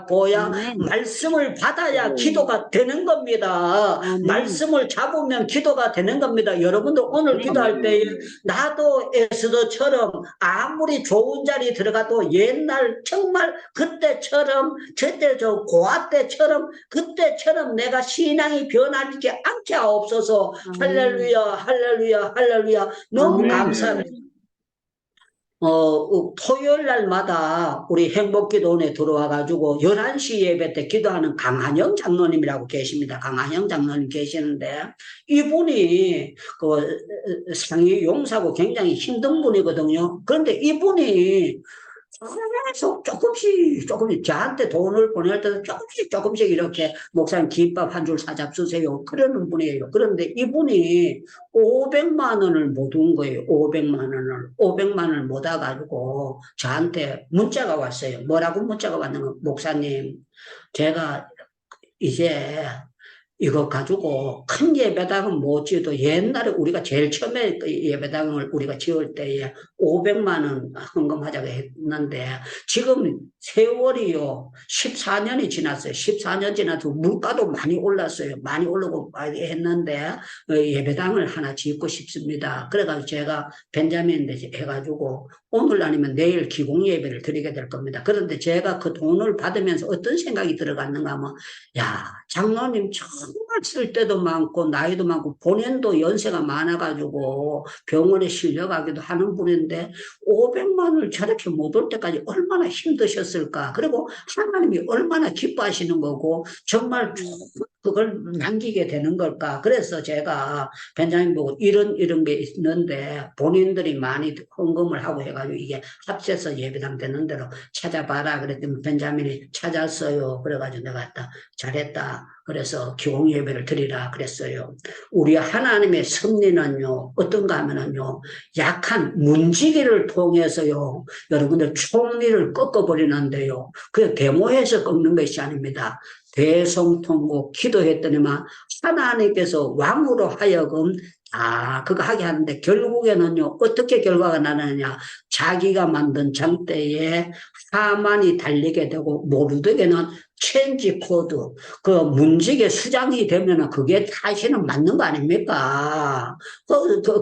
보약, 말씀을 받아야 기도가 되는 겁니다. 말씀을 잡으면 기도가 되는 겁니다. 여러분들 오늘 기도할 때 나도 에스더처럼 아무리 좋은 자리 들어가도 옛날 정말 그때처럼 저 고아 때처럼 그때처럼 내가 신앙이 변하지 않게 하옵소서. 할렐루야. 너무 감사합니다. 토요일 날마다 우리 행복기도원에 들어와가지고 11시 예배 때 기도하는 강한영 장로님이라고 계십니다. 강한영 장로님 계시는데 이분이 상위 용사고 굉장히 힘든 분이거든요. 그런데 이분이 계속 조금씩 저한테 돈을 보낼 때도 조금씩 이렇게 목사님 김밥 한 줄 사잡수세요. 그러는 분이에요. 그런데 이분이 500만 원을 못 온 거예요. 500만 원을 못 와가지고 저한테 문자가 왔어요. 뭐라고 문자가 왔냐면 목사님 제가 이제 이거 가지고 큰 예배당은 못 지어도 옛날에 우리가 제일 처음에 그 예배당을 우리가 지을 때에 500만 원 헌금하자고 했는데 지금 세월이요 14년이 지났어요. 14년 지나서 물가도 많이 올랐어요. 많이 오르고 많이 했는데 예배당을 하나 짓고 싶습니다. 그래가지고 제가 벤자민 해가지고 오늘 아니면 내일 기공 예배를 드리게 될 겁니다. 그런데 제가 그 돈을 받으면서 어떤 생각이 들어갔는가 하면 야 장로님 정말 쓸 때도 많고 나이도 많고 본인도 연세가 많아가지고 병원에 실려가기도 하는 분인데 500만 원을 저렇게 못 올 때까지 얼마나 힘드셨을까. 그리고 하나님이 얼마나 기뻐하시는 거고 정말 그걸 남기게 되는 걸까. 그래서 제가 벤자민 보고 이런 게 있는데 본인들이 많이 헌금을 하고 해가지고 이게 합세서 예배당 되는 대로 찾아봐라 그랬더니 벤자민이 찾았어요. 그래가지고 내가 했다 잘했다. 그래서 기공 예배를 드리라 그랬어요. 우리 하나님의 섭리는요 어떤가 하면은요 약한 문지기를 통해서요 여러분들 총리를 꺾어버리는데요 그 데모해서 꺾는 것이 아닙니다. 대성통곡 기도했더니만 하나님께서 왕으로 하여금 그거 하게 하는데 결국에는요 어떻게 결과가 나느냐 자기가 만든 장대에 하만이 달리게 되고 모르드게는 체인지 코드 그 문직의 수장이 되면은 그게 다시는 맞는 거 아닙니까?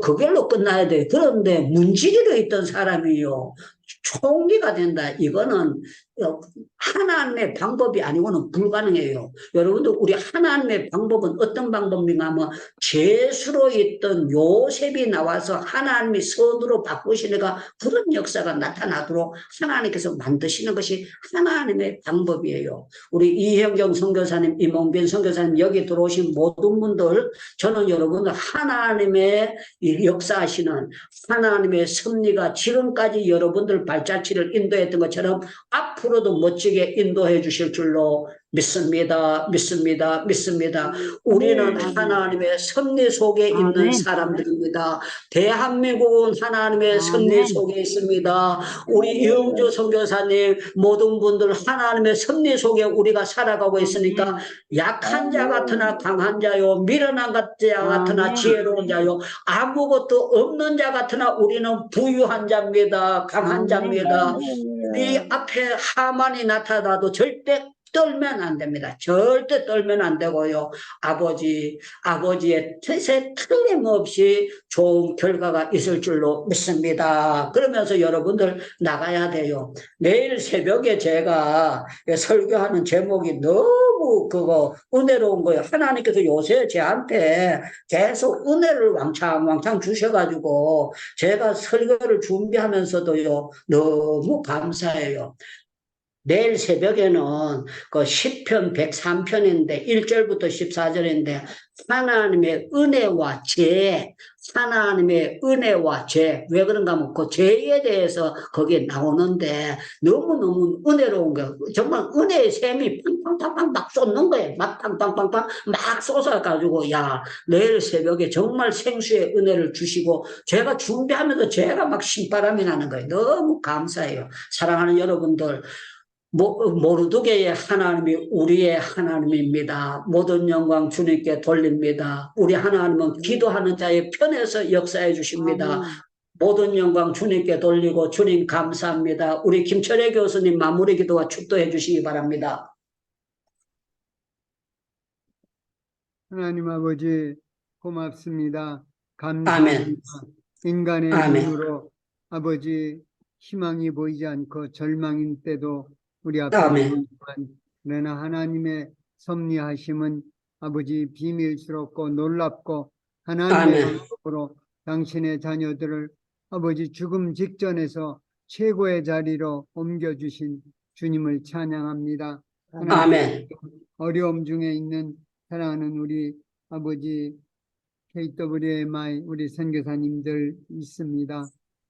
그걸로 끝나야 돼. 그런데 문지기로 있던 사람이요 총리가 된다. 이거는 하나님의 방법이 아니고는 불가능해요. 여러분들 우리 하나님의 방법은 어떤 방법인가 하면 죄수로 있던 요셉이 나와서 하나님이 선으로 바꾸시니까 그런 역사가 나타나도록 하나님께서 만드시는 것이 하나님의 방법이에요. 우리 이현경 선교사님, 이몽빈 선교사님 여기 들어오신 모든 분들 저는 여러분들 하나님의 역사하시는 하나님의 섭리가 지금까지 여러분들 발자취를 인도했던 것처럼 앞으로도 멋지게 인도해 주실 줄로 믿습니다. 우리는 하나님의 섭리 속에 있는 사람들입니다. 대한민국은 하나님의 섭리 속에 있습니다. 우리 이영주 선교사님 모든 분들 하나님의 섭리 속에 우리가 살아가고 있으니까 약한 자 같으나 강한 자요 미련한 자 같으나 지혜로운 자요 아무것도 없는 자 같으나 우리는 부유한 자입니다. 강한 자입니다. 우리 앞에 하만이 나타나도 절대 떨면 안 됩니다. 절대 떨면 안 되고요. 아버지의 뜻에 틀림없이 좋은 결과가 있을 줄로 믿습니다. 그러면서 여러분들 나가야 돼요. 내일 새벽에 제가 설교하는 제목이 너무 은혜로운 거예요. 하나님께서 요새 저한테 계속 은혜를 왕창 주셔가지고 제가 설교를 준비하면서도요 너무 감사해요. 내일 새벽에는 그 시편 103편인데 1절부터 14절인데 하나님의 은혜와 죄 왜 그런가 하면 그 죄에 대해서 거기에 나오는데 너무너무 은혜로운 거예요. 정말 은혜의 샘이 팡팡팡팡 막 쏟는 거예요. 막 팡팡팡팡 막 쏟아가지고 야 내일 새벽에 정말 생수의 은혜를 주시고 제가 준비하면서 제가 막 신바람이 나는 거예요. 너무 감사해요. 사랑하는 여러분들 모르드게의 하나님이 우리의 하나님입니다. 모든 영광 주님께 돌립니다. 우리 하나님은 기도하는 자의 편에서 역사해 주십니다. 모든 영광 주님께 돌리고 주님 감사합니다. 우리 김철애 교수님 마무리 기도와 축도해 주시기 바랍니다. 하나님 아버지 고맙습니다. 감사합니다. 아멘. 인간의 아멘. 눈으로 아버지 희망이 보이지 않고 절망인 때도 우리 앞에 아멘. 보이지만 그러나 하나님의 섭리하심은 아버지 비밀스럽고 놀랍고 하나님의 아멘. 방법으로 당신의 자녀들을 아버지 죽음 직전에서 최고의 자리로 옮겨주신 주님을 찬양합니다. 아멘. 어려움 중에 있는 사랑하는 우리 아버지 KWMI 우리 선교사님들 있습니다.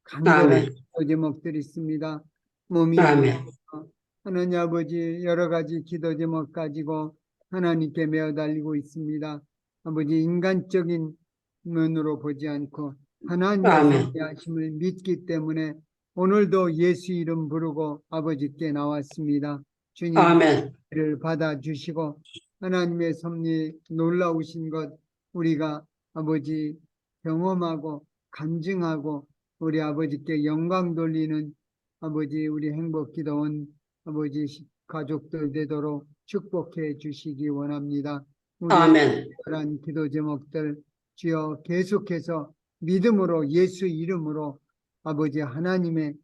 간절한 아멘. 기도 제목들이 있습니다. 몸이 아멘. 아파서 하나님 아버지 여러 가지 기도 제목 가지고 하나님께 매어 달리고 있습니다. 아버지 인간적인 면으로 보지 않고 하나님의 아멘. 하심을 믿기 때문에 오늘도 예수 이름 부르고 아버지께 나왔습니다. 주님 아멘. 를 받아주시고 하나님의 섭리 놀라우신 것 우리가 아버지 경험하고 간증하고 우리 아버지께 영광 돌리는 아버지 우리 행복기도원 아버지 가족들 되도록 축복해 주시기 원합니다. 아멘. 그런 기도 제목들 주여 계속해서 믿음으로 예수 이름으로 아버지 하나님의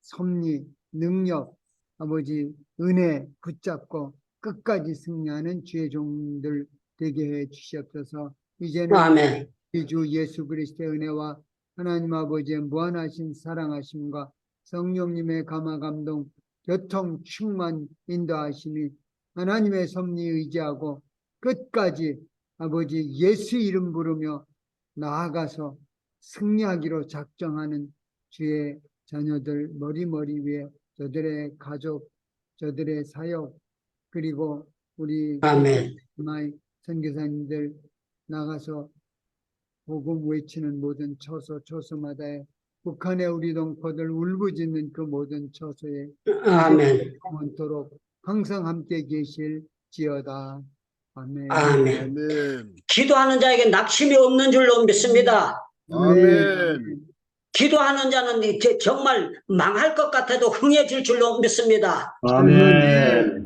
섭리 능력 아버지 은혜 붙잡고 끝까지 승리하는 주의 종들 되게 해 주시옵소서. 이제는 아멘. 우리 주 예수 그리스도의 은혜와 하나님 아버지의 무한하신 사랑하심과 성령님의 감화 감동 교통 충만 인도하심이 하나님의 섭리 의지하고 끝까지 아버지 예수 이름 부르며 나아가서 승리하기로 작정하는 주의 자녀들 머리머리 위에 저들의 가족, 저들의 사역, 그리고 우리 아멘. 마이 선교사님들 나가서 복음 외치는 모든 처소마다에 북한의 우리 동포들 울부짖는 그 모든 처소에 아멘. 영원토록 항상 함께 계실지어다. 아멘. 아멘. 기도하는 자에게 낙심이 없는 줄로 믿습니다. 아멘. 기도하는 자는 정말 망할 것 같아도 흥해질 줄로 믿습니다. 아멘.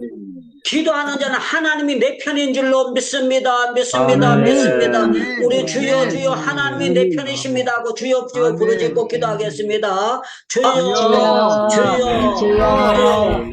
기도하는 자는 하나님이 내 편인 줄로 믿습니다. 아멘. 믿습니다. 우리 아멘. 주여 주여 하나님이 내 편이십니다 하고 주여 주여 아멘. 부르짖고 기도하겠습니다. 주여 주여. 주여 주여